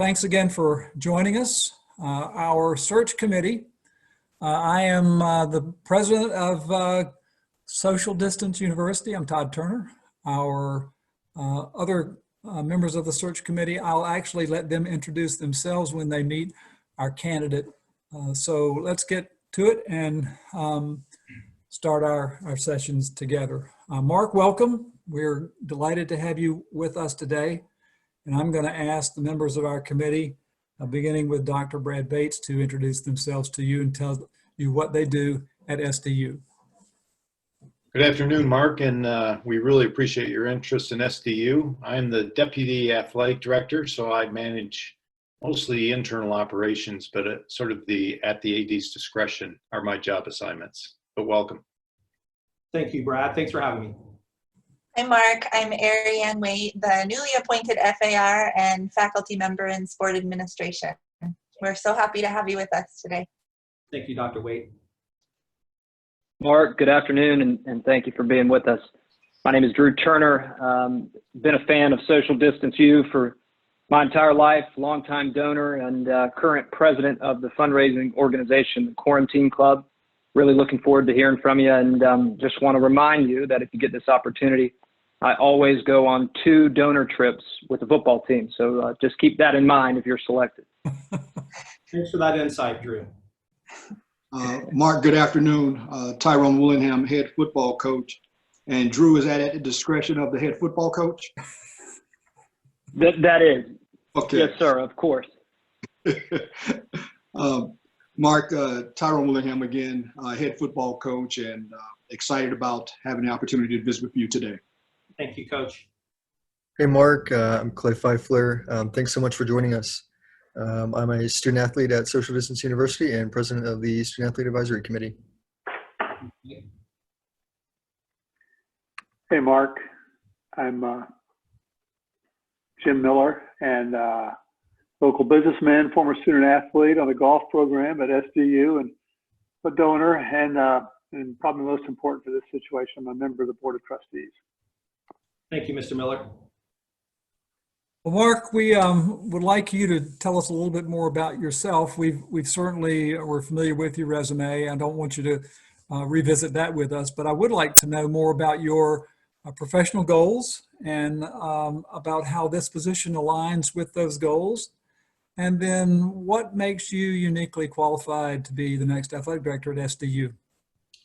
Thanks again for joining us. Our search committee. I am the president of Social Distance University. I'm Todd Turner. Our other members of the search committee, I'll actually let them introduce themselves when they meet our candidate. So let's get to it and start our sessions together. Mark, welcome. We're delighted to have you with us today. And I'm going to ask the members of our committee, beginning with Dr. Brad Bates, to introduce themselves to you and tell you what they do at SDU. Good afternoon, Mark, and we really appreciate your interest in SDU. I'm the Deputy Athletic Director, so I manage mostly internal operations, but sort of at the AD's discretion are my job assignments. But welcome. Thank you, Brad. Thanks for having me. Hi, Mark. I'm Ariane Waite, the newly appointed FAR and faculty member in sport administration. We're so happy to have you with us today. Thank you, Dr. Waite. Mark, good afternoon, and thank you for being with us. My name is Drew Turner. Been a fan of Social Distance U for my entire life, longtime donor and current president of the fundraising organization, the Quarantine Club. Really looking forward to hearing from you, and just want to remind you that if you get this opportunity, I always go on 2 donor trips with the football team. So just keep that in mind if you're selected. Thanks for that insight, Drew. Mark, good afternoon. Tyrone Willingham, head football coach. And Drew, is that at the discretion of the head football coach? That is. Okay. Yes, sir, of course. Mark, Tyrone Willingham again, head football coach, and excited about having the opportunity to visit with you today. Thank you, Coach. Hey, Mark, I'm Clay Pfeifler. Thanks so much for joining us. I'm a student athlete at Social Distance University and president of the Student Athlete Advisory Committee. Hey, Mark, I'm Jim Miller, and local businessman, former student athlete on the golf program at SDU, and a donor, and probably most important for this situation, I'm a member of the Board of Trustees. Thank you, Mr. Miller. Well, Mark, we would like you to tell us a little bit more about yourself. We're familiar with your resume. I don't want you to revisit that with us, but I would like to know more about your professional goals and about how this position aligns with those goals. And then what makes you uniquely qualified to be the next athletic director at SDU?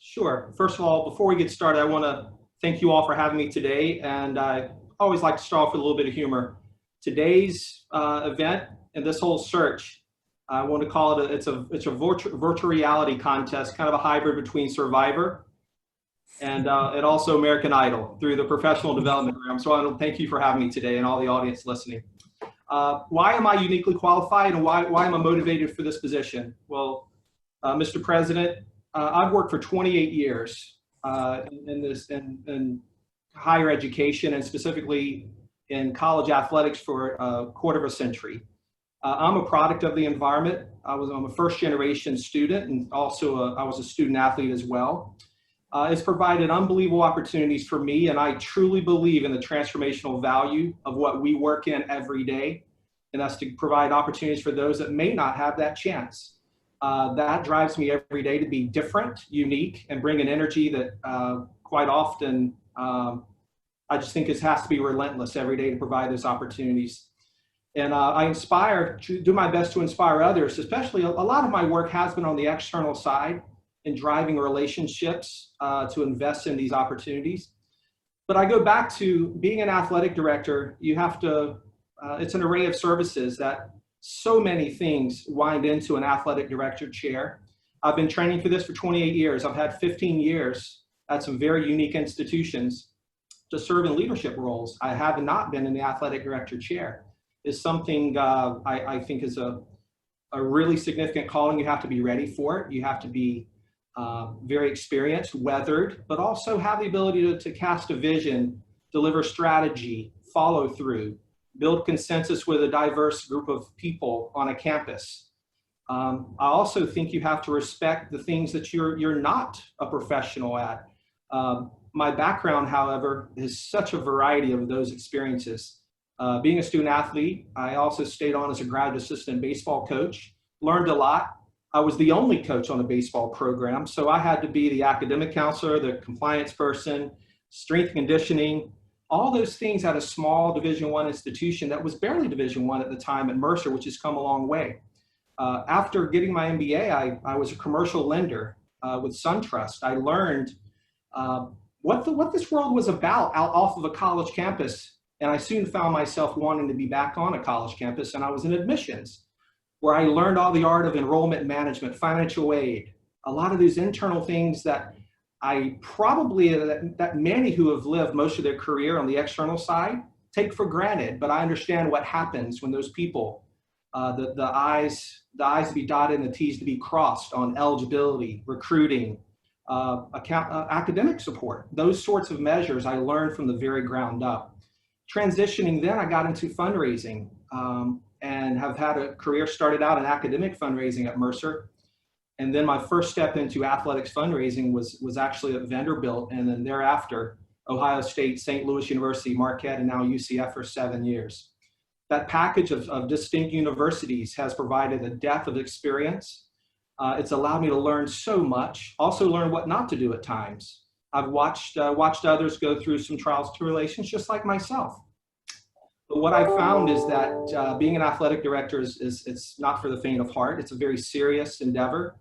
Sure. First of all, before we get started, I want to thank you all for having me today. And I always like to start off with a little bit of humor. Today's event and this whole search, I want to call it it's a virtual reality contest, kind of a hybrid between Survivor and also American Idol through the professional development program. So I want to thank you for having me today and all the audience listening. Why am I uniquely qualified, and why am I motivated for this position? Well, Mr. President, I've worked for 28 years in higher education, and specifically in college athletics for a quarter of a century. I'm a product of the environment. I'm a first generation student, and also I was a student athlete as well. It's provided unbelievable opportunities for me, and I truly believe in the transformational value of what we work in every day, and that's to provide opportunities for those that may not have that chance. That drives me every day to be different, unique, and bring an energy that quite often I just think it has to be relentless every day to provide those opportunities. And I do my best to inspire others, especially a lot of my work has been on the external side in driving relationships to invest in these opportunities. But I go back to being an athletic director, you have to, it's an array of services that so many things wind into an athletic director chair. I've been training for this for 28 years. I've had 15 years at some very unique institutions to serve in leadership roles. I have not been in the athletic director chair. It's something I think is a really significant calling. You have to be ready for it. You have to be very experienced, weathered, but also have the ability to cast a vision, deliver strategy, follow through, build consensus with a diverse group of people on a campus. I also think you have to respect the things that you're not a professional at. My background, however, is such a variety of those experiences. Being a student athlete, I also stayed on as a graduate assistant baseball coach, learned a lot. I was the only coach on the baseball program, so I had to be the academic counselor, the compliance person, strength conditioning, all those things at a small Division I institution that was barely Division I at the time at Mercer, which has come a long way. After getting my MBA, I was a commercial lender with SunTrust. I learned what this world was about out off of a college campus, and I soon found myself wanting to be back on a college campus, and I was in admissions, where I learned all the art of enrollment management, financial aid, a lot of these internal things that I probably, that many who have lived most of their career on the external side take for granted, but I understand what happens when those people, the I's to be dotted and the T's to be crossed on eligibility, recruiting, academic support. Those sorts of measures I learned from the very ground up. Transitioning then, I got into fundraising and have had a career started out in academic fundraising at Mercer. And then my first step into athletics fundraising was actually at Vanderbilt, and then thereafter, Ohio State, St. Louis University, Marquette, and now UCF for 7 years. That package of distinct universities has provided a depth of experience. It's allowed me to learn so much, also learn what not to do at times. I've watched others go through some trials and tribulations just like myself. But what I found is that being an athletic director it's not for the faint of heart. It's a very serious endeavor.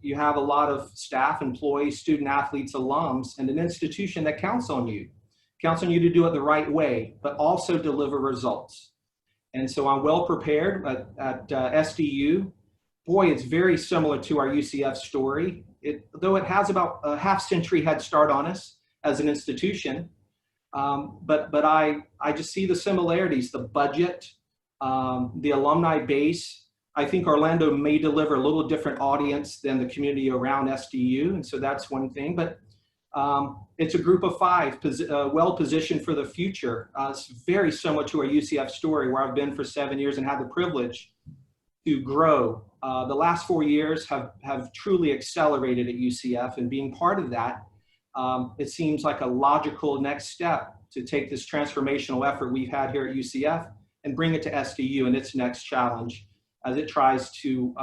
You have a lot of staff, employees, student athletes, alums, and an institution that counts on you to do it the right way, but also deliver results. And so I'm well prepared at SDU. Boy, it's very similar to our UCF story. Though it has about a half-century head start on us as an institution, but I just see the similarities, the budget, the alumni base. I think Orlando may deliver a little different audience than the community around SDU, and so that's one thing. But it's a group of 5 well positioned for the future. It's very similar to our UCF story, where I've been for 7 years and had the privilege to grow. The last 4 years have truly accelerated at UCF, and being part of that, it seems like a logical next step to take this transformational effort we've had here at UCF and bring it to SDU and its next challenge as it tries to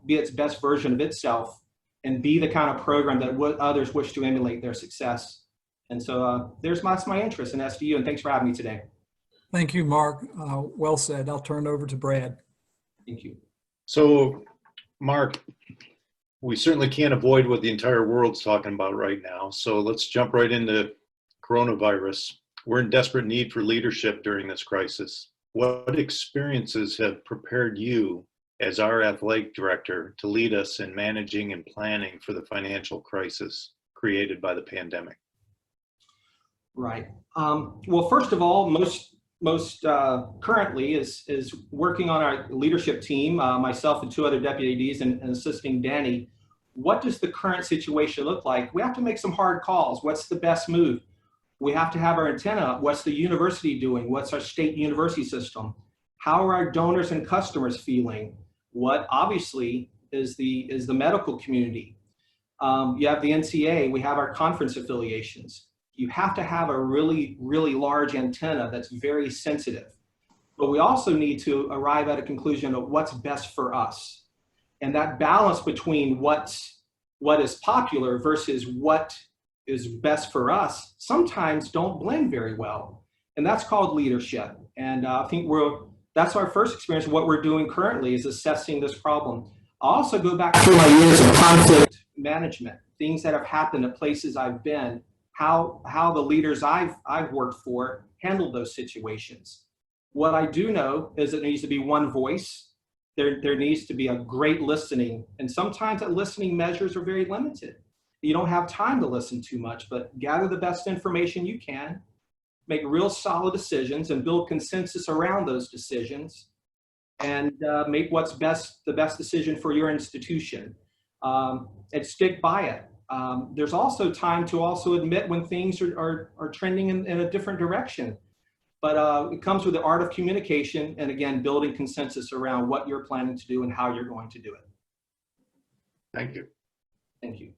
be its best version of itself and be the kind of program that others wish to emulate their success. And so that's my interest in SDU, and thanks for having me today. Thank you, Mark. Well said. I'll turn it over to Brad. Thank you. So, Mark, we certainly can't avoid what the entire world's talking about right now. So let's jump right into coronavirus. We're in desperate need for leadership during this crisis. What experiences have prepared you as our athletic director to lead us in managing and planning for the financial crisis created by the pandemic? Right. Well, first of all, most currently is working on our leadership team, myself and 2 other deputies and assisting Danny. What does the current situation look like? We have to make some hard calls. What's the best move? We have to have our antenna up. What's the university doing? What's our state university system? How are our donors and customers feeling? What obviously is the medical community? You have the NCAA, we have our conference affiliations. You have to have a really, really large antenna that's very sensitive. But we also need to arrive at a conclusion of what's best for us. And that balance between what is popular versus what is best for us sometimes don't blend very well. And that's called leadership. And I think that's our first experience. What we're doing currently is assessing this problem. I'll also go back to my years of conflict management, things that have happened at places I've been, how the leaders I've worked for handled those situations. What I do know is it needs to be one voice. There needs to be a great listening. And sometimes that listening measures are very limited. You don't have time to listen too much, but gather the best information you can, make real solid decisions and build consensus around those decisions, and make what's the best decision for your institution, and stick by it. There's also time to also admit when things are trending in a different direction. But it comes with the art of communication and, again, building consensus around what you're planning to do and how you're going to do it. Thank you. Thank you.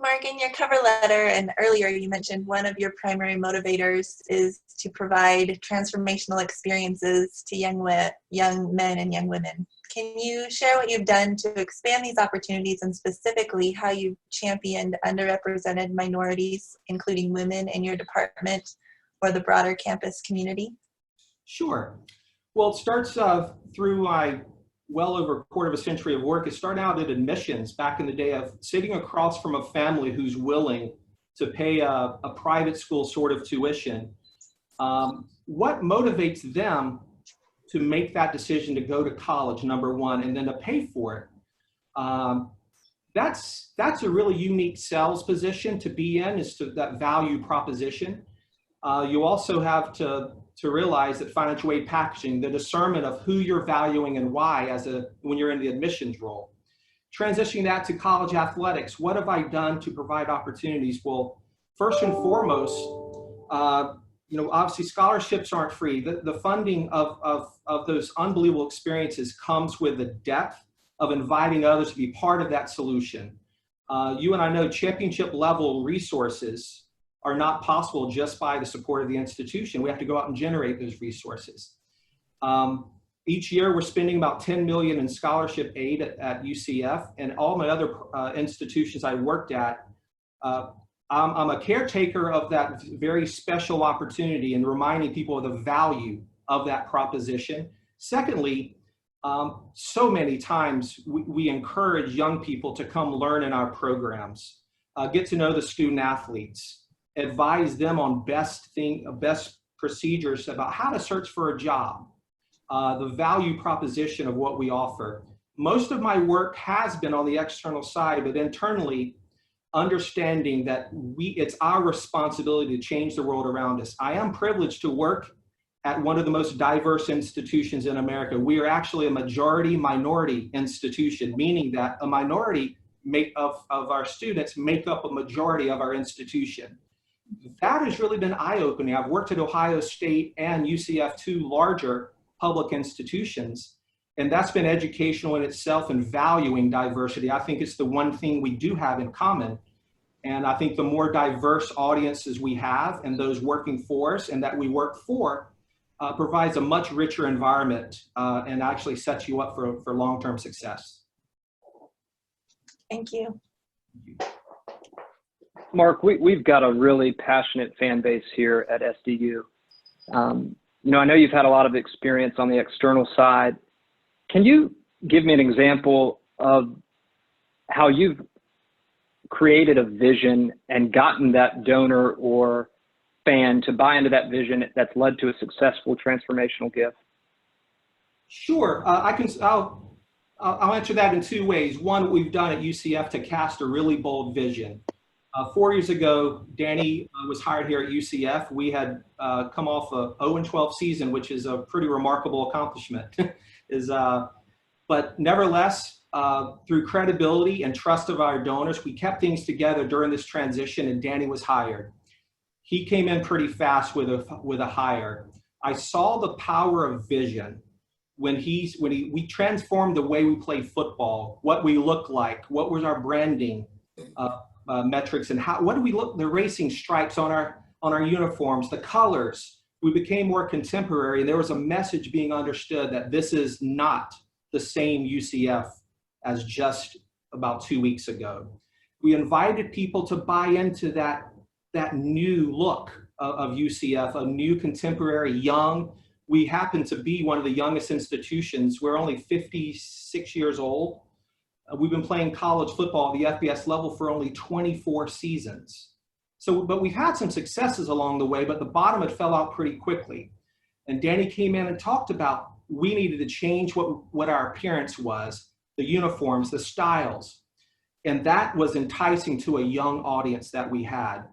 Mark, in your cover letter and earlier you mentioned one of your primary motivators is to provide transformational experiences to young men and young women. Can you share what you've done to expand these opportunities and specifically how you've championed underrepresented minorities, including women, in your department or the broader campus community? Sure. Well, it starts through my well over a quarter of a century of work. It started out at admissions back in the day of sitting across from a family who's willing to pay a private school sort of tuition. What motivates them to make that decision to go to college, number one, and then to pay for it? That's a really unique sales position to be in, is to that value proposition. You also have to realize that financial aid packaging, the discernment of who you're valuing and why when you're in the admissions role. Transitioning that to college athletics, what have I done to provide opportunities? Well, first and foremost, obviously scholarships aren't free. The funding of those unbelievable experiences comes with the depth of inviting others to be part of that solution. You and I know championship level resources are not possible just by the support of the institution. We have to go out and generate those resources. Each year we're spending about $10 million in scholarship aid at UCF, and all my other institutions I worked at. I'm a caretaker of that very special opportunity and reminding people of the value of that proposition. Secondly, so many times we encourage young people to come learn in our programs, get to know the student athletes, advise them on best procedures about how to search for a job, the value proposition of what we offer. Most of my work has been on the external side, but internally, understanding that it's our responsibility to change the world around us. I am privileged to work at one of the most diverse institutions in America. We are actually a majority minority institution, meaning that a minority of our students make up a majority of our institution. That has really been eye-opening. I've worked at Ohio State and UCF, two larger public institutions, and that's been educational in itself and valuing diversity. I think it's the one thing we do have in common. And I think the more diverse audiences we have and those working for us and that we work for provides a much richer environment and actually sets you up for long-term success. Thank you. Mark, we've got a really passionate fan base here at SDU. I know you've had a lot of experience on the external side. Can you give me an example of how you've created a vision and gotten that donor or fan to buy into that vision that's led to a successful transformational gift? Sure, I'll answer that in two ways. One, what we've done at UCF to cast a really bold vision. 4 years ago, Danny was hired here at UCF. We had come off a 0-12 season, which is a pretty remarkable accomplishment. But nevertheless, through credibility and trust of our donors, we kept things together during this transition, and Danny was hired. He came in pretty fast with a hire. I saw the power of vision when we transformed the way we play football, what we look like, what was our branding metrics, and what do we look, the racing stripes on our uniforms, the colors. We became more contemporary, and there was a message being understood that this is not the same UCF as just about 2 weeks ago. We invited people to buy into that new look of UCF, a new contemporary young. We happen to be one of the youngest institutions. We're only 56 years old. We've been playing college football at the FBS level for only 24 seasons. But we've had some successes along the way, but the bottom had fell out pretty quickly. And Danny came in and talked about we needed to change what our appearance was, the uniforms, the styles. And that was enticing to a young audience that we had.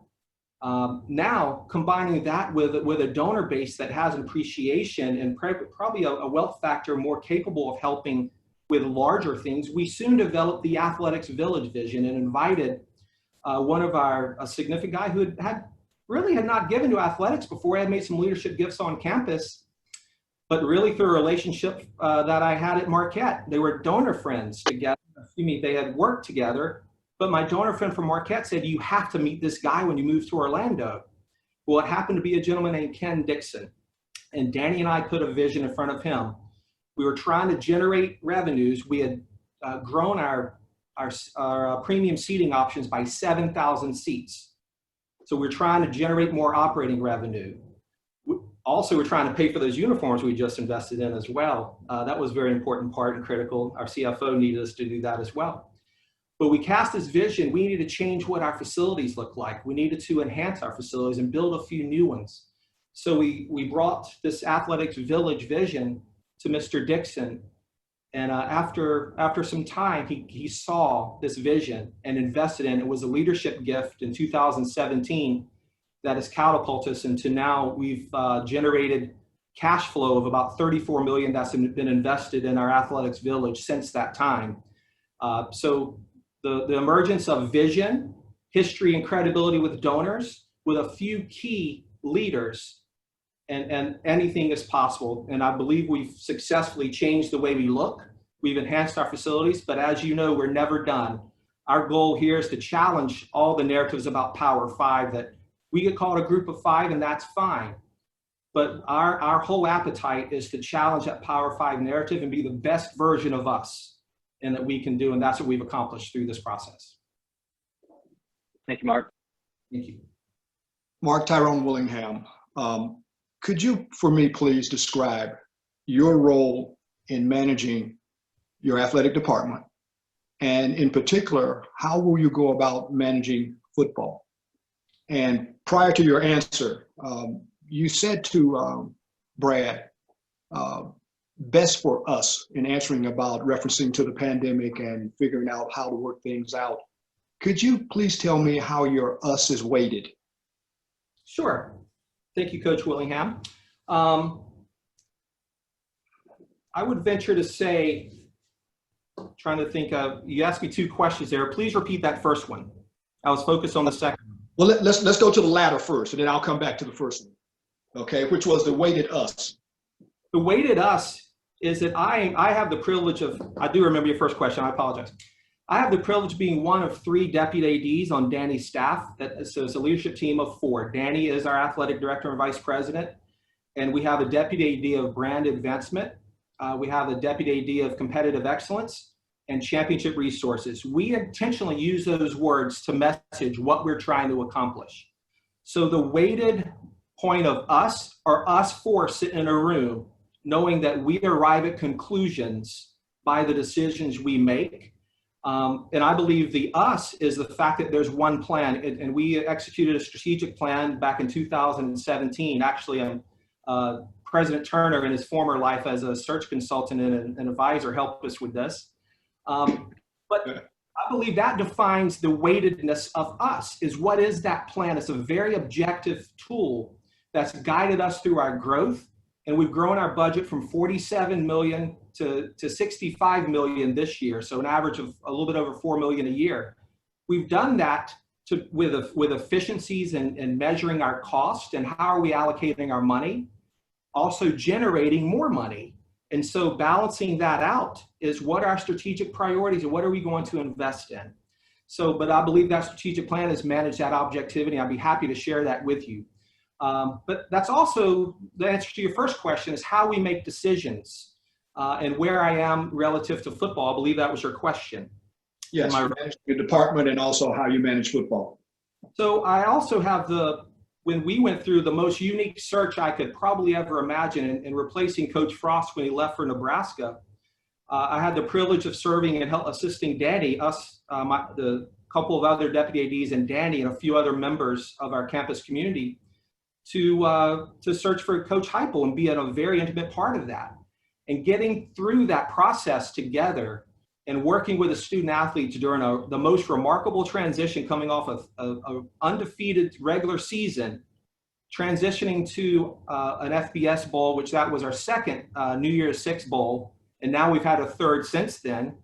Now, combining that with a donor base that has an appreciation and probably a wealth factor more capable of helping with larger things, we soon developed the Athletics Village vision and invited one of a significant guy who had not given to athletics before. He had made some leadership gifts on campus, but really through a relationship that I had at Marquette. They were donor friends together. They had worked together But my donor friend from Marquette said, you have to meet this guy when you move to Orlando. Well, it happened to be a gentleman named Ken Dixon. And Danny and I put a vision in front of him. We were trying to generate revenues. We had grown our premium seating options by 7,000 seats. So we're trying to generate more operating revenue. Also, we're trying to pay for those uniforms we just invested in as well. That was a very important part and critical. Our CFO needed us to do that as well. But we cast this vision. We needed to change what our facilities look like. We needed to enhance our facilities and build a few new ones. So we brought this athletics village vision to Mr. Dixon. And after some time, he saw this vision and invested in it. It was a leadership gift in 2017 that has catapulted us into now we've generated cash flow of about $34 million that's been invested in our athletics village since that time. So the emergence of vision, history, and credibility with donors, with a few key leaders, and anything is possible. And I believe we've successfully changed the way we look. We've enhanced our facilities, but as you know, we're never done. Our goal here is to challenge all the narratives about Power Five, that we get called a group of five and that's fine. But our whole appetite is to challenge that Power Five narrative and be the best version of us and that we can do. And that's what we've accomplished through this process. Thank you, Mark. Thank you. Mark, Tyrone Willingham, could you, for me, please describe your role in managing your athletic department? And in particular, how will you go about managing football? And prior to your answer, you said to Brad, best for us in answering about referencing to the pandemic and figuring out how to work things out. Could you please tell me how your us is weighted? Sure. Thank you, Coach Willingham. I would venture to say, trying to think of, you asked me two questions there. Please repeat that first one. I was focused on the second. Well, let's go to the latter first, and then I'll come back to the first one, okay, which was the weighted us. The weighted us is that I have the privilege of, I do remember your first question, I apologize. I have the privilege of being one of 3 deputy ADs on Danny's staff. So it's a leadership team of 4. Danny is our athletic director and vice president, and we have a deputy AD of brand advancement. We have a deputy AD of competitive excellence and championship resources. We intentionally use those words to message what we're trying to accomplish. So the weighted point of us are us 4 sitting in a room, knowing that we arrive at conclusions by the decisions we make. And I believe the us is the fact that there's one plan, and we executed a strategic plan back in 2017. Actually, President Turner in his former life as a search consultant and an advisor helped us with this. But I believe that defines the weightedness of us, is what is that plan? It's a very objective tool that's guided us through our growth. And we've grown our budget from 47 million to 65 million this year. So an average of a little bit over 4 million a year. We've done that with efficiencies and measuring our cost and how are we allocating our money, also generating more money. And so balancing that out is what are our strategic priorities and what are we going to invest in? So, but I believe that strategic plan has managed that objectivity. I'd be happy to share that with you. But that's also the answer to your first question, is how we make decisions and where I am relative to football. I believe that was your question. Yes, you manage your department and also how you manage football. So I also have when we went through the most unique search I could probably ever imagine in replacing Coach Frost when he left for Nebraska, I had the privilege of serving and assisting Danny, the couple of other deputy ADs and Danny and a few other members of our campus community to search for Coach Heupel and be a very intimate part of that. And getting through that process together and working with a student athlete during the most remarkable transition coming off of an undefeated regular season, transitioning to an FBS Bowl, which that was our second New Year's Six Bowl, and now we've had a third since then,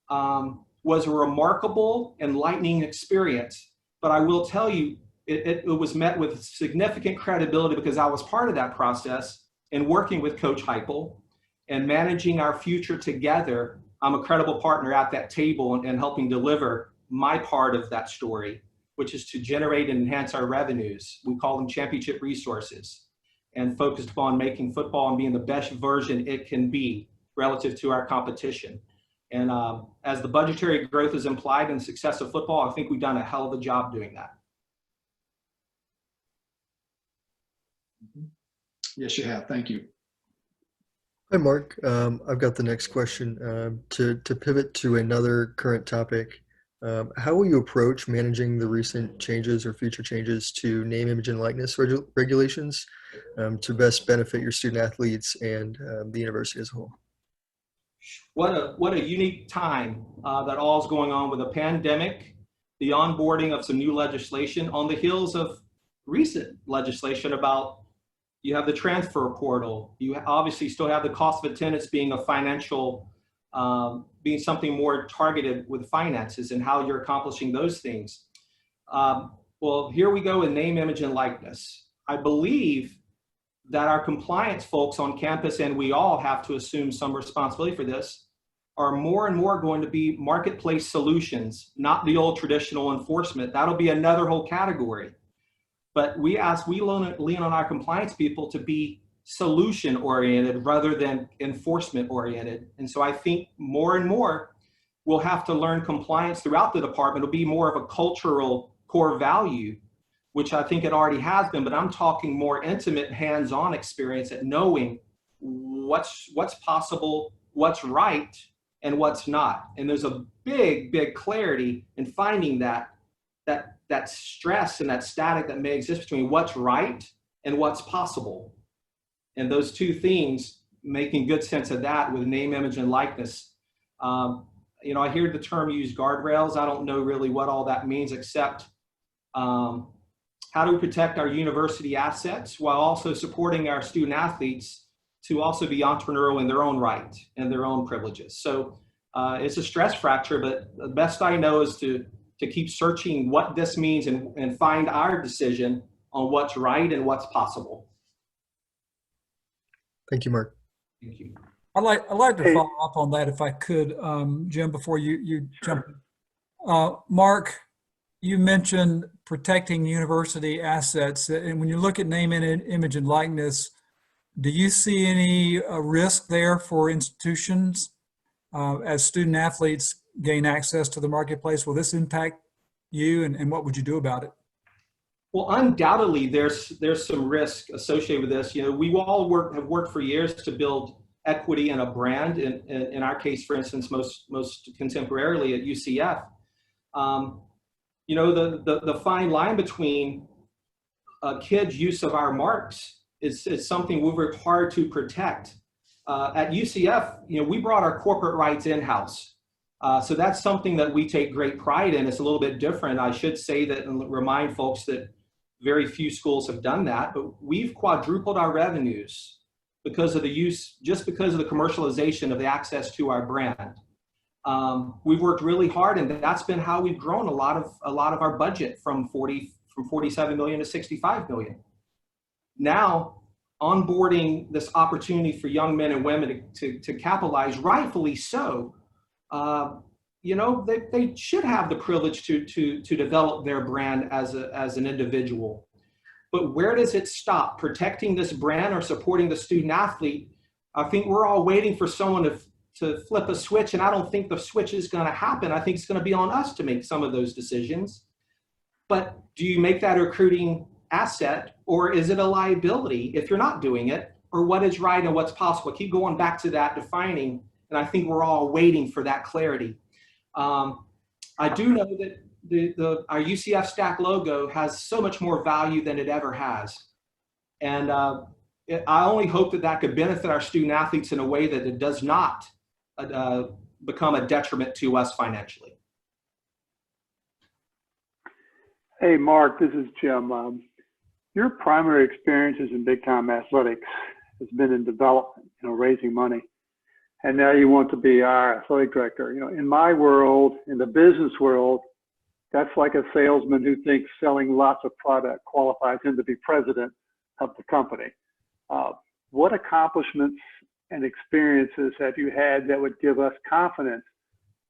was a remarkable, enlightening experience. But I will tell you, it was met with significant credibility because I was part of that process and working with Coach Heupel and managing our future together. I'm a credible partner at that table and helping deliver my part of that story, which is to generate and enhance our revenues. We call them championship resources, and focused upon making football and being the best version it can be relative to our competition. And as the budgetary growth is implied in the success of football, I think we've done a hell of a job doing that. Yes, you have. Thank you. Hi, Mark. I've got the next question. To pivot to another current topic, how will you approach managing the recent changes or future changes to name, image, and likeness regulations to best benefit your student athletes and the university as a whole? What a unique time that all is going on with a pandemic, the onboarding of some new legislation on the heels of recent legislation about, you have the transfer portal. You obviously still have the cost of attendance being a financial, being something more targeted with finances and how you're accomplishing those things. Well, here we go with name, image, and likeness. I believe that our compliance folks on campus, and we all have to assume some responsibility for this, are more and more going to be marketplace solutions, not the old traditional enforcement. That'll be another whole category. But we lean on our compliance people to be solution oriented rather than enforcement oriented. And so I think more and more we'll have to learn compliance throughout the department. It'll be more of a cultural core value, which I think it already has been, but I'm talking more intimate hands-on experience at knowing what's possible, what's right, and what's not. And there's a big clarity in finding that stress and that static that may exist between what's right and what's possible. And those two things, making good sense of that with name, image, and likeness. You know, I hear the term used, guardrails. I don't know really what all that means, except how do we protect our university assets while also supporting our student athletes to also be entrepreneurial in their own right and their own privileges. So it's a stress fracture, but the best I know is to keep searching what this means and find our decision on what's right and what's possible. Thank you, Mark. Thank you. I'd like to follow up on that if I could, Jim, before you jump in. Mark, you mentioned protecting university assets. And when you look at name, image, and likeness, do you see any risk there for institutions as student athletes gain access to the marketplace? Will this impact you, and what would you do about it? Well, undoubtedly, there's some risk associated with this. You know, we all have worked for years to build equity and a brand. In our case, for instance, most contemporarily at UCF. You know, the fine line between a kid's use of our marks is something we work hard to protect. At UCF, you know, we brought our corporate rights in-house. So that's something that we take great pride in. It's a little bit different. I should say that and remind folks that very few schools have done that, but we've quadrupled our revenues because of the use, just because of the commercialization of the access to our brand. We've worked really hard, and that's been how we've grown a lot of our budget from 47 million to 65 million. Now, onboarding this opportunity for young men and women to capitalize, rightfully so. You know, they should have the privilege to develop their brand as an individual. But where does it stop? Protecting this brand or supporting the student athlete? I think we're all waiting for someone to flip a switch, and I don't think the switch is going to happen. I think it's going to be on us to make some of those decisions. But do you make that a recruiting asset, or is it a liability if you're not doing it? Or what is right and what's possible? I keep going back to that defining, and I think we're all waiting for that clarity. I do know that our UCF Stack logo has so much more value than it ever has. And I only hope that could benefit our student athletes in a way that it does not become a detriment to us financially. Hey, Mark, this is Jim. Your primary experiences in big time athletics has been in development, you know, raising money. And now you want to be our athletic director. You know, in my world, in the business world, that's like a salesman who thinks selling lots of product qualifies him to be president of the company. What accomplishments and experiences have you had that would give us confidence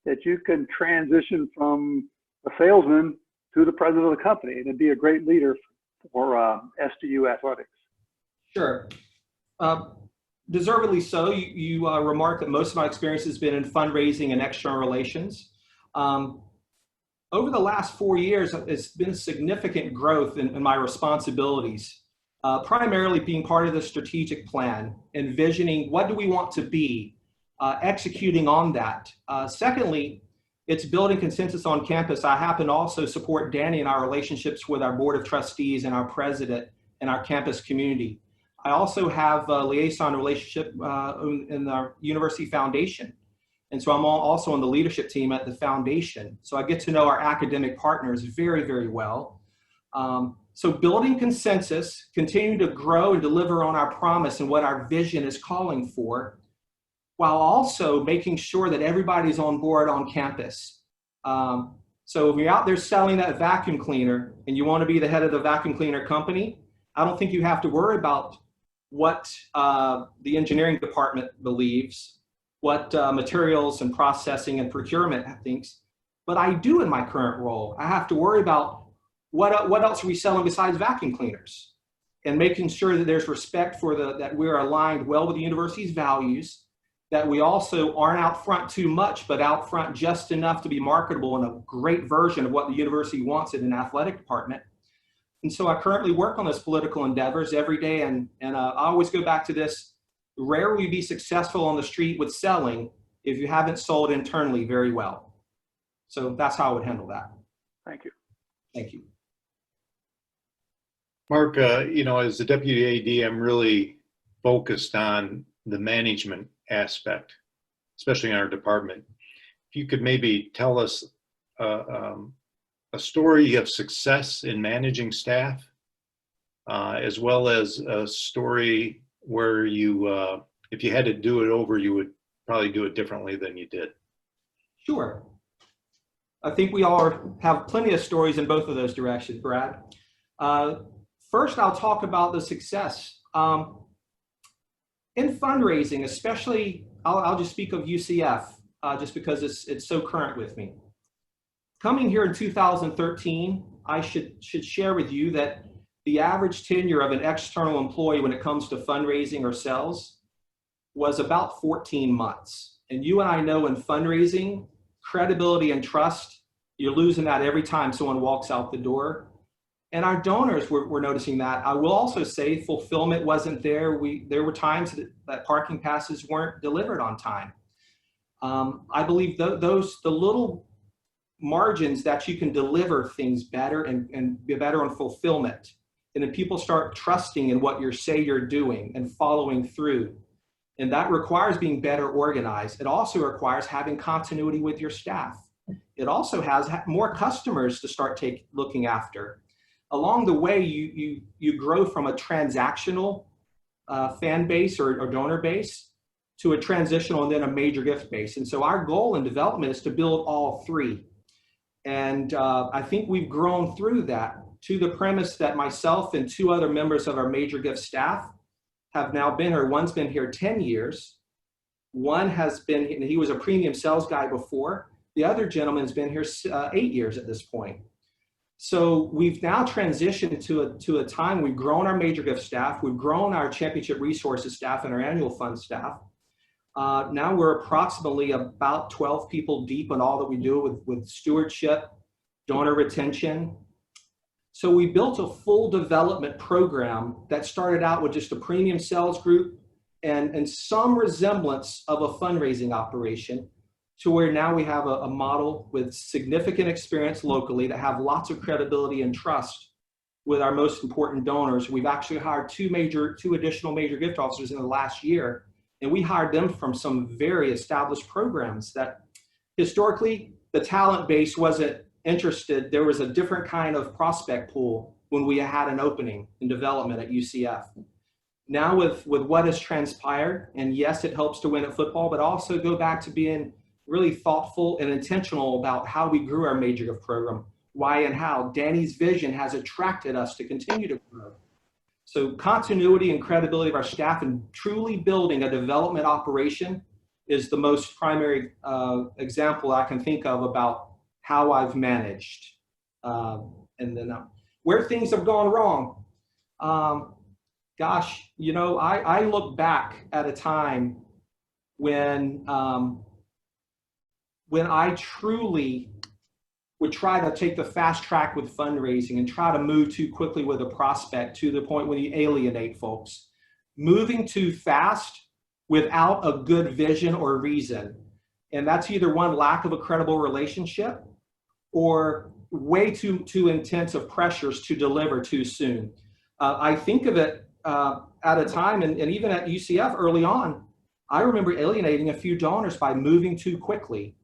that you can transition from a salesman to the president of the company and to be a great leader for SDU athletics. Sure. Deservedly so. You remarked that most of my experience has been in fundraising and external relations. Over the last 4 years, it's been significant growth in my responsibilities, primarily being part of the strategic plan, envisioning what do we want to be, executing on that. Secondly, it's building consensus on campus. I happen to also support Danny in our relationships with our board of trustees and our president and our campus community. I also have a liaison relationship in our university foundation. And so I'm also on the leadership team at the foundation. So I get to know our academic partners very, very well. So building consensus, continuing to grow and deliver on our promise and what our vision is calling for, while also making sure that everybody's on board on campus. So if you're out there selling that vacuum cleaner and you want to be the head of the vacuum cleaner company, I don't think you have to worry about what the engineering department believes, what materials and processing and procurement thinks, but I do in my current role. I have to worry about what else are we selling besides vacuum cleaners, and making sure that there's respect for that we're aligned well with the university's values, that we also aren't out front too much, but out front just enough to be marketable and a great version of what the university wants in an athletic department. And so I currently work on those political endeavors every day, and I always go back to this: rarely will you be successful on the street with selling if you haven't sold internally very well. So that's how I would handle that. Thank you. Thank you. Mark, as the deputy AD, I'm really focused on the management aspect, especially in our department. If you could maybe tell us a story of success in managing staff, as well as a story where you, if you had to do it over, you would probably do it differently than you did. Sure. I think we all have plenty of stories in both of those directions, Brad. First, I'll talk about the success. In fundraising, especially, I'll just speak of UCF, just because it's so current with me. Coming here in 2013, I should share with you that the average tenure of an external employee when it comes to fundraising or sales was about 14 months. And you and I know in fundraising, credibility and trust, you're losing that every time someone walks out the door. And our donors were noticing that. I will also say fulfillment wasn't there. There were times that parking passes weren't delivered on time. I believe the little margins that you can deliver things better and be better on fulfillment, and then people start trusting in what you're doing and following through. And that requires being better organized. It also requires having continuity with your staff. It also has more customers to start looking after. Along the way, you grow from a transactional fan base or donor base to a transitional and then a major gift base. And so our goal in development is to build all three. And I think we've grown through that to the premise that myself and two other members of our major gift staff have now been here. One's been here 10 years. One has been, he was a premium sales guy before. The other gentleman's been here 8 years at this point. So we've now transitioned to a time we've grown our major gift staff, we've grown our championship resources staff and our annual fund staff. Now we're approximately about 12 people deep in all that we do with stewardship, donor retention. So we built a full development program that started out with just a premium sales group and some resemblance of a fundraising operation, to where now we have a model with significant experience locally that have lots of credibility and trust with our most important donors. We've actually hired two additional major gift officers in the last year, and we hired them from some very established programs that historically the talent base wasn't interested. There was a different kind of prospect pool when we had an opening in development at UCF. Now with what has transpired, and yes, it helps to win at football, but also go back to being really thoughtful and intentional about how we grew our major gift program, why and how. Danny's vision has attracted us to continue to grow. So continuity and credibility of our staff and truly building a development operation is the most primary example I can think of about how I've managed, and then where things have gone wrong. Gosh, you know, I look back at a time when I truly would try to take the fast track with fundraising and try to move too quickly with a prospect to the point where you alienate folks. Moving too fast without a good vision or reason. And that's either one, lack of a credible relationship, or way too intense of pressures to deliver too soon. I think of it at a time, and even at UCF early on, I remember alienating a few donors by moving too quickly.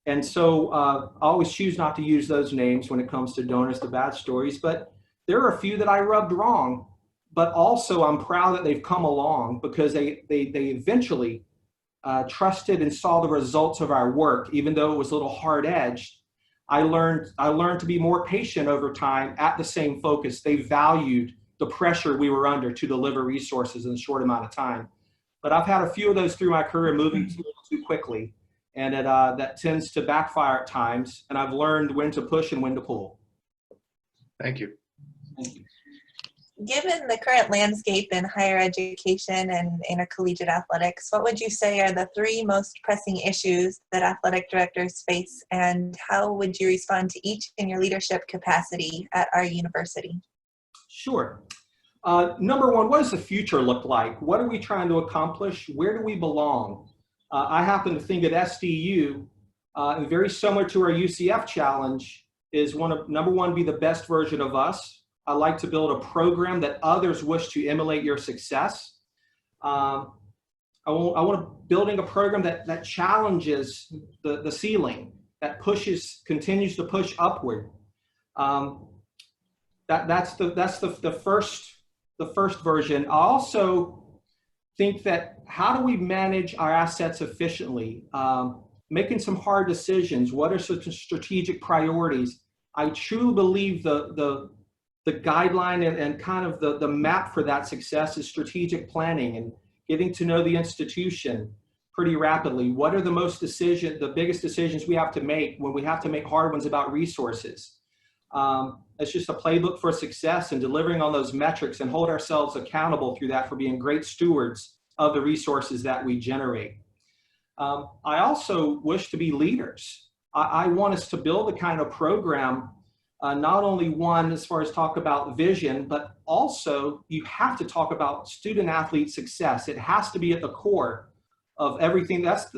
And so I always choose not to use those names when it comes to donors to bad stories, but there are a few that I rubbed wrong, but also I'm proud that they've come along because they eventually trusted and saw the results of our work, even though it was a little hard-edged. I learned to be more patient over time at the same focus. They valued the pressure we were under to deliver resources in a short amount of time. But I've had a few of those through my career, moving too quickly. And that tends to backfire at times. And I've learned when to push and when to pull. Thank you. Thank you. Given the current landscape in higher education and intercollegiate athletics, what would you say are the 3 most pressing issues that athletic directors face, and how would you respond to each in your leadership capacity at our university? Sure. Number 1, what does the future look like? What are we trying to accomplish? Where do we belong? I happen to think at SDU, and very similar to our UCF challenge, is number 1, be the best version of us. I like to build a program that others wish to emulate your success. I want to building a program that challenges the ceiling, that continues to push upward. That's the first version. I also think that how do we manage our assets efficiently? Making some hard decisions. What are some strategic priorities? I truly believe the guideline and kind of the map for that success is strategic planning and getting to know the institution pretty rapidly. What are the biggest decisions we have to make when we have to make hard ones about resources? It's just a playbook for success and delivering on those metrics and hold ourselves accountable through that for being great stewards of the resources that we generate. I also wish to be leaders. I want us to build a kind of program, not only one as far as talk about vision, but also you have to talk about student athlete success. It has to be at the core of everything. That's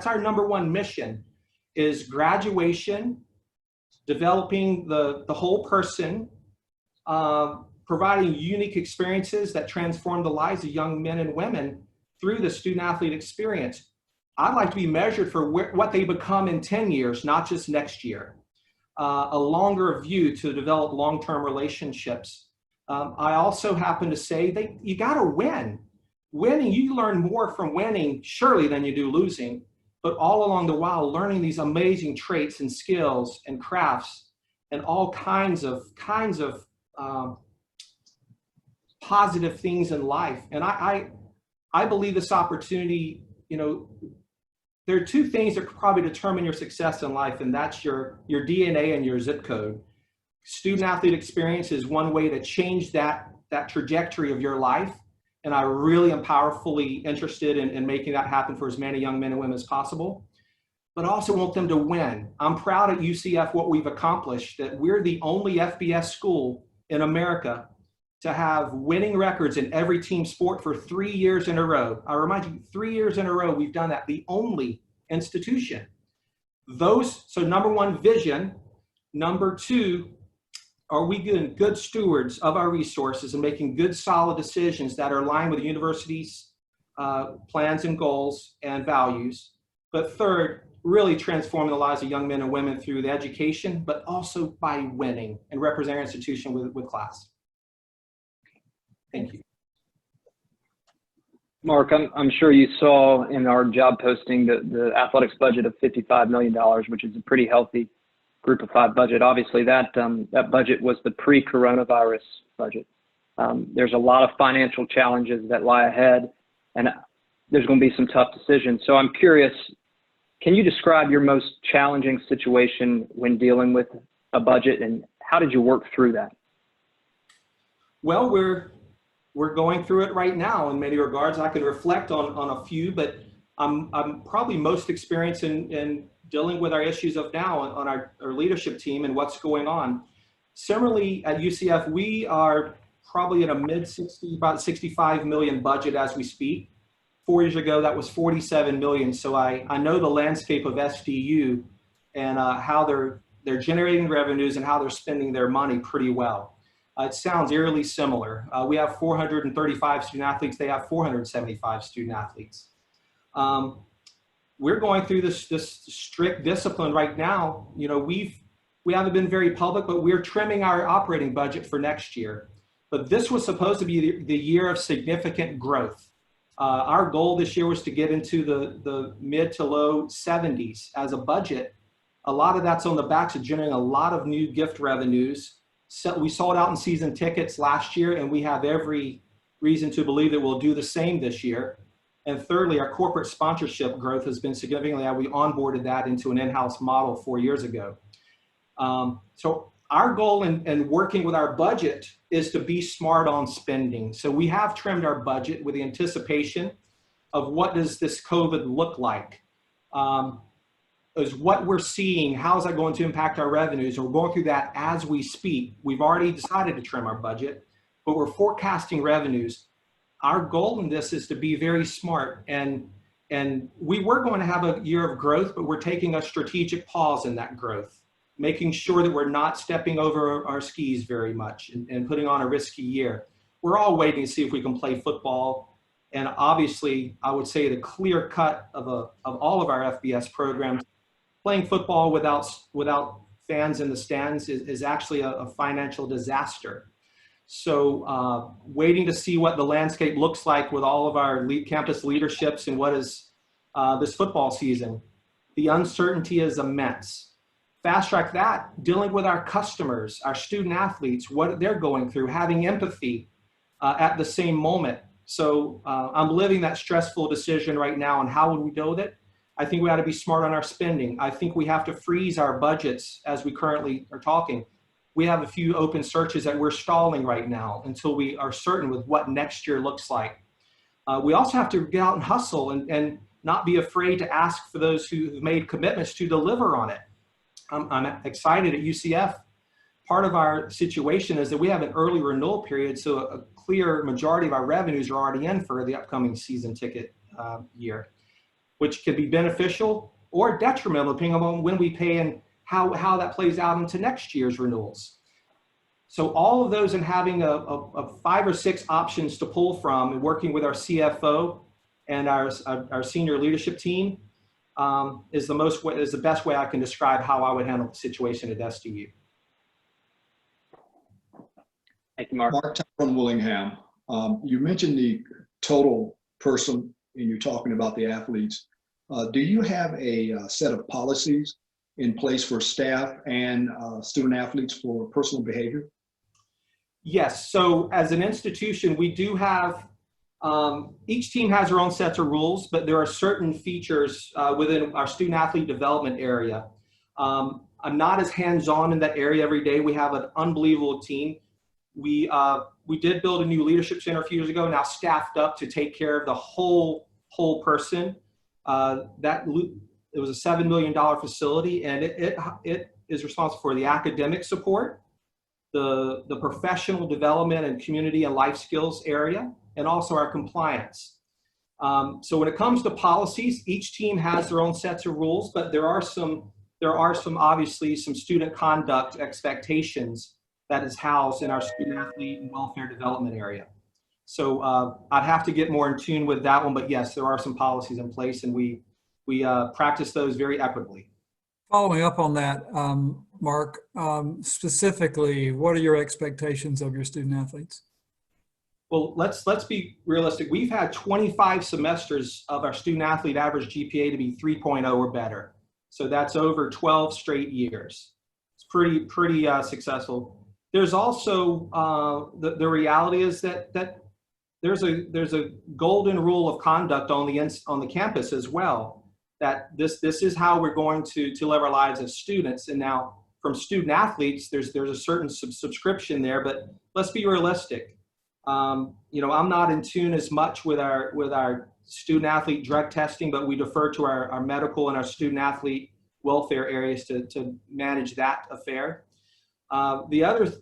our number 1 mission is graduation, developing the whole person, providing unique experiences that transform the lives of young men and women through the student athlete experience. I'd like to be measured for what they become in 10 years, not just next year. A longer view to develop long-term relationships. I also happen to say you got to win. Winning, you learn more from winning surely than you do losing, but all along the while learning these amazing traits and skills and crafts and all kinds of positive things in life. And I believe this opportunity, there are 2 things that could probably determine your success in life, and that's your DNA and your zip code. Student athlete experience is one way to change that trajectory of your life. And I really am powerfully interested in making that happen for as many young men and women as possible, but I also want them to win. I'm proud at UCF what we've accomplished, that we're the only FBS school in America to have winning records in every team sport for 3 years in a row. I remind you, 3 years in a row, we've done that, the only institution. So number 1, vision. Number 2, are we good stewards of our resources and making good, solid decisions that are aligned with the university's plans and goals and values? But 3rd, really transforming the lives of young men and women through the education, but also by winning and representing our institution with class. Thank you. Mark, I'm sure you saw in our job posting the athletics budget of $55 million, which is a pretty healthy Group of 5 budget. Obviously, that budget was the pre-coronavirus budget. There's a lot of financial challenges that lie ahead, and there's going to be some tough decisions. So I'm curious, Can you describe your most challenging situation when dealing with a budget, and how did you work through that? Well, we're going through it right now in many regards. I can reflect on a few, but I'm probably most experienced in dealing with our issues of now on our leadership team and what's going on. Similarly, at UCF, we are probably at a mid-60, about 65 million budget as we speak. 4 years ago, that was 47 million. So I know the landscape of SDU and how they're generating revenues and how they're spending their money pretty well. It sounds eerily similar. We have 435 student athletes. They have 475 student athletes. We're going through this strict discipline right now. You know, we haven't been very public, but we're trimming our operating budget for next year. But this was supposed to be the year of significant growth. Our goal this year was to get into the mid to low 70s as a budget. A lot of that's on the backs of generating a lot of new gift revenues. So we sold out in season tickets last year, and we have every reason to believe that we'll do the same this year. And thirdly, our corporate sponsorship growth has been significantly. We onboarded that into an in-house model 4 years ago. So our goal in working with our budget is to be smart on spending. So we have trimmed our budget with the anticipation of what does this COVID look like? Is what we're seeing, how is that going to impact our revenues? And we're going through that as we speak. We've already decided to trim our budget, but we're forecasting revenues. Our goal in this is to be very smart, and we were going to have a year of growth, but we're taking a strategic pause in that growth, making sure that we're not stepping over our skis very much and putting on a risky year. We're all waiting to see if we can play football. And obviously, I would say the clear cut of all of our FBS programs, playing football without fans in the stands is actually a financial disaster. So waiting to see what the landscape looks like with all of our campus leaderships and what is this football season. The uncertainty is immense. Fast track that, dealing with our customers, our student athletes, what they're going through, having empathy at the same moment. So I'm living that stressful decision right now, and how would we deal with it? I think we ought to be smart on our spending. I think we have to freeze our budgets as we currently are talking. We have a few open searches that we're stalling right now until we are certain with what next year looks like. We also have to get out and hustle and not be afraid to ask for those who've made commitments to deliver on it. I'm excited at UCF. Part of our situation is that we have an early renewal period, so a clear majority of our revenues are already in for the upcoming season ticket year, which could be beneficial or detrimental depending on when we pay and how that plays out into next year's renewals. So all of those, and having a 5 or 6 options to pull from, and working with our CFO and our senior leadership team is the best way I can describe how I would handle the situation at SDU. Thank you, Mark. Mark from Willingham. You mentioned the total person, and you're talking about the athletes. Do you have a set of policies in place for staff and student athletes for personal behavior? Yes. So as an institution, we do have, each team has their own sets of rules, but there are certain features within our student athlete development area. I'm not as hands-on in that area every day. We have an unbelievable team. We did build a new leadership center a few years ago, now staffed up to take care of the whole person. It was a $7 million facility, and it is responsible for the academic support, the professional development and community and life skills area, and also our compliance. So when it comes to policies, each team has their own sets of rules, but there are some obviously some student conduct expectations that is housed in our student athlete and welfare development area. So I'd have to get more in tune with that one, but yes, there are some policies in place, and we practice those very equitably. Following up on that, Mark, specifically, what are your expectations of your student athletes? Well, let's be realistic. We've had 25 semesters of our student athlete average GPA to be 3.0 or better. So that's over 12 straight years. It's pretty successful. There's also the reality is that there's a golden rule of conduct on the campus as well. that this is how we're going to live our lives as students. And now from student athletes, there's a certain subscription there, but let's be realistic. You know, I'm not in tune as much with our student athlete drug testing, but we defer to our medical and our student athlete welfare areas to manage that affair. The other,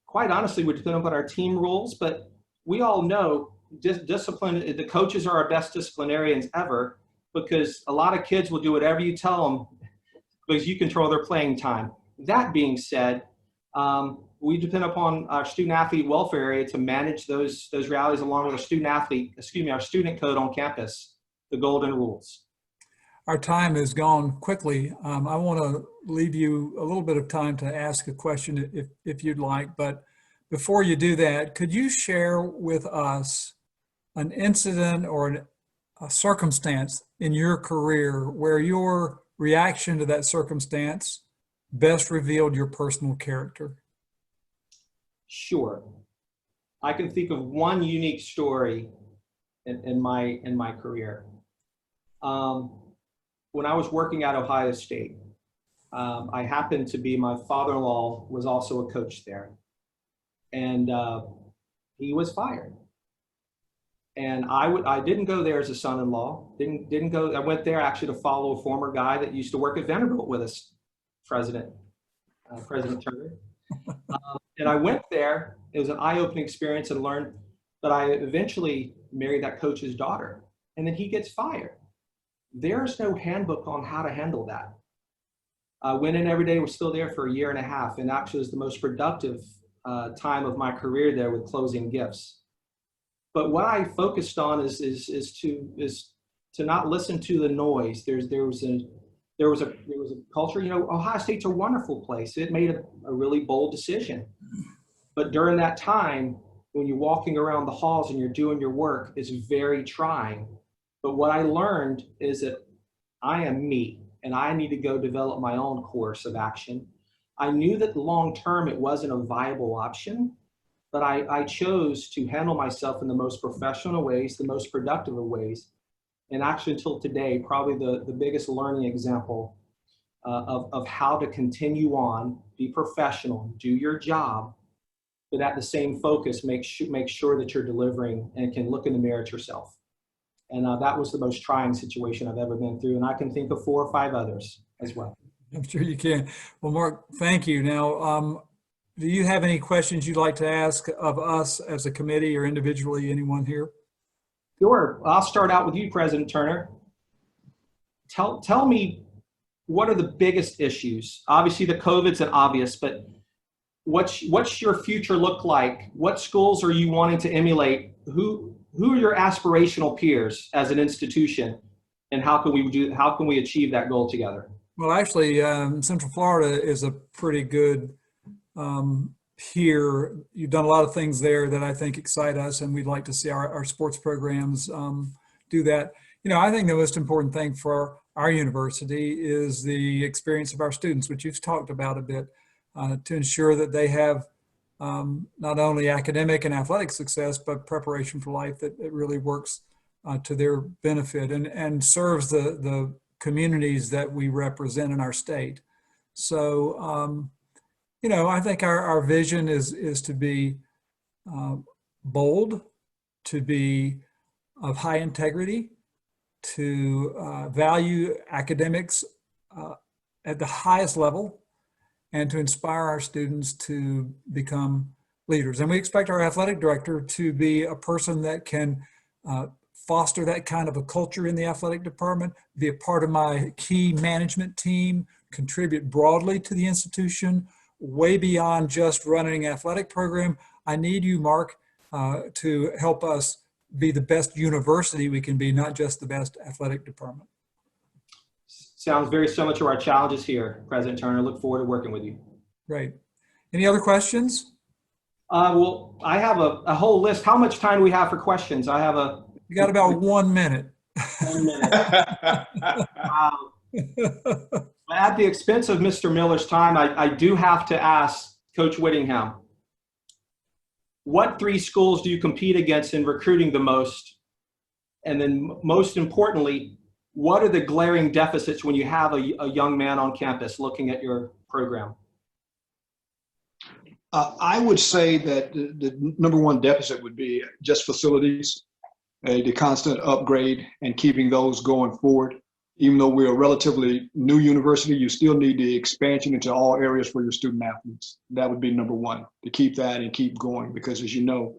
quite honestly, would depend on our team rules, but we all know discipline, the coaches are our best disciplinarians ever, because a lot of kids will do whatever you tell them because you control their playing time. That being said, we depend upon our student athlete welfare area to manage those realities along with our student code on campus, the golden rules. Our time has gone quickly. I want to leave you a little bit of time to ask a question if you'd like, but before you do that, could you share with us an incident or a circumstance in your career where your reaction to that circumstance best revealed your personal character? Sure. I can think of one unique story in my career. When I was working at Ohio State, I happened to be, my father-in-law was also a coach there, and he was fired. And I didn't go there as a son-in-law. Didn't go. I went there actually to follow a former guy that used to work at Vanderbilt with us, President Turner. And I went there. It was an eye-opening experience, and learned that I eventually married that coach's daughter. And then he gets fired. There's no handbook on how to handle that. I went in every day. We're still there for 1.5 years, and actually was the most productive time of my career there with closing gifts. But what I focused on is to not listen to the noise. There was a culture. You know, Ohio State's a wonderful place. It made a really bold decision. But during that time, when you're walking around the halls and you're doing your work, it's very trying. But what I learned is that I am me, and I need to go develop my own course of action. I knew that long term it wasn't a viable option, but I chose to handle myself in the most professional ways, the most productive of ways. And actually until today, probably the biggest learning example of how to continue on, be professional, do your job, but at the same focus, make sure that you're delivering and can look in the mirror at yourself. And that was the most trying situation I've ever been through. And I can think of 4 or 5 others as well. I'm sure you can. Well, Mark, thank you. Now, do you have any questions you'd like to ask of us as a committee or individually, anyone here? Sure. I'll start out with you, President Turner. Tell me, what are the biggest issues? Obviously, the COVID's an obvious, but what's your future look like? What schools are you wanting to emulate? Who are your aspirational peers as an institution, and how can we achieve that goal together? Well, actually, Central Florida is a pretty good peer. You've done a lot of things there that I think excite us, and we'd like to see our sports programs do that. You know, I think the most important thing for our university is the experience of our students, which you've talked about a bit, to ensure that they have not only academic and athletic success, but preparation for life that really works to their benefit and serves the communities that we represent in our state. So, you know, I think our vision is to be bold, to be of high integrity, to value academics at the highest level, and to inspire our students to become leaders. And we expect our athletic director to be a person that can foster that kind of a culture in the athletic department, be a part of my key management team, contribute broadly to the institution, way beyond just running an athletic program. I need you, Mark, to help us be the best university we can be, not just the best athletic department. Sounds very similar to our challenges here, President Turner. Look forward to working with you. Great. Any other questions? Well, I have a whole list. How much time do we have for questions? You got about 1 minute. 1 minute. At the expense of Mr. Miller's time, I do have to ask Coach Whittingham, what 3 schools do you compete against in recruiting the most? And then most importantly, what are the glaring deficits when you have a young man on campus looking at your program? I would say that the number one deficit would be just facilities, the constant upgrade and keeping those going forward. Even though we're a relatively new university, you still need the expansion into all areas for your student athletes. That would be number one, to keep that and keep going, because as you know,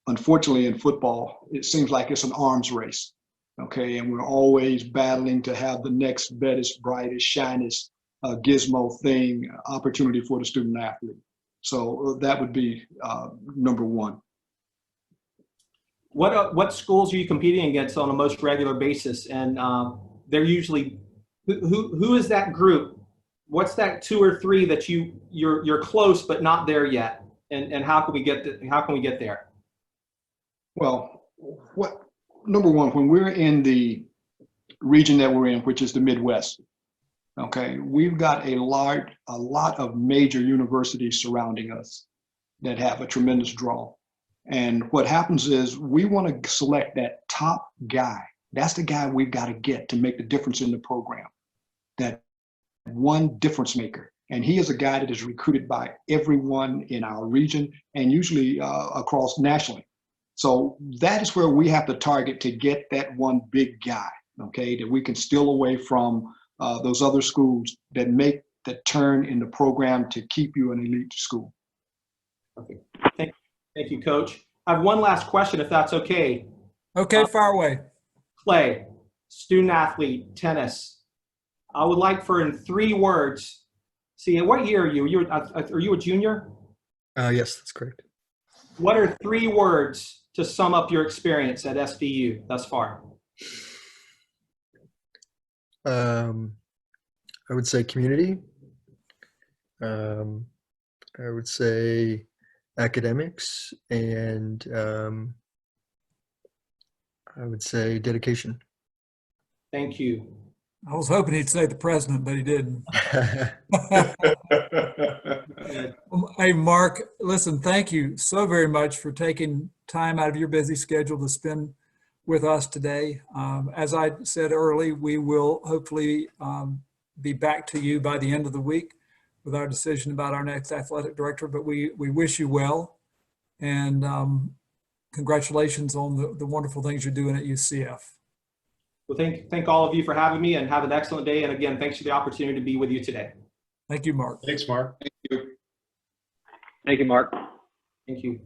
unfortunately in football, it seems like it's an arms race, okay? And we're always battling to have the next baddest, brightest, shinest gizmo thing, opportunity for the student athlete. So that would be number one. What schools are you competing against on a most regular basis? And they're usually, who is that group? What's that 2 or 3 that you're close but not there yet? And how can we get there? Well, number one, when we're in the region that we're in, which is the Midwest, okay, we've got a lot of major universities surrounding us that have a tremendous draw. And what happens is we want to select that top guy. That's the guy we've got to get to make the difference in the program. That one difference maker. And he is a guy that is recruited by everyone in our region and usually across nationally. So that is where we have to target to get that one big guy, okay, that we can steal away from those other schools that make the turn in the program to keep you an elite school. Okay. Thank you, Coach. I have one last question, if that's okay. Okay, fire away. Clay, student athlete, tennis. I would like for in 3 words. See, what year are you? Are you a junior? Yes, that's correct. What are 3 words to sum up your experience at SDU thus far? I would say community. I would say academics, and I would say dedication. Thank you. I was hoping he'd say the president, but he didn't. Hey, Mark, listen, thank you so very much for taking time out of your busy schedule to spend with us today. As I said early, we will hopefully be back to you by the end of the week with our decision about our next athletic director, but we wish you well, and congratulations on the wonderful things you're doing at UCF. Well, thank all of you for having me, and have an excellent day. And again, thanks for the opportunity to be with you today. Thank you, Mark. Thanks, Mark. Thank you, Mark. Thank you.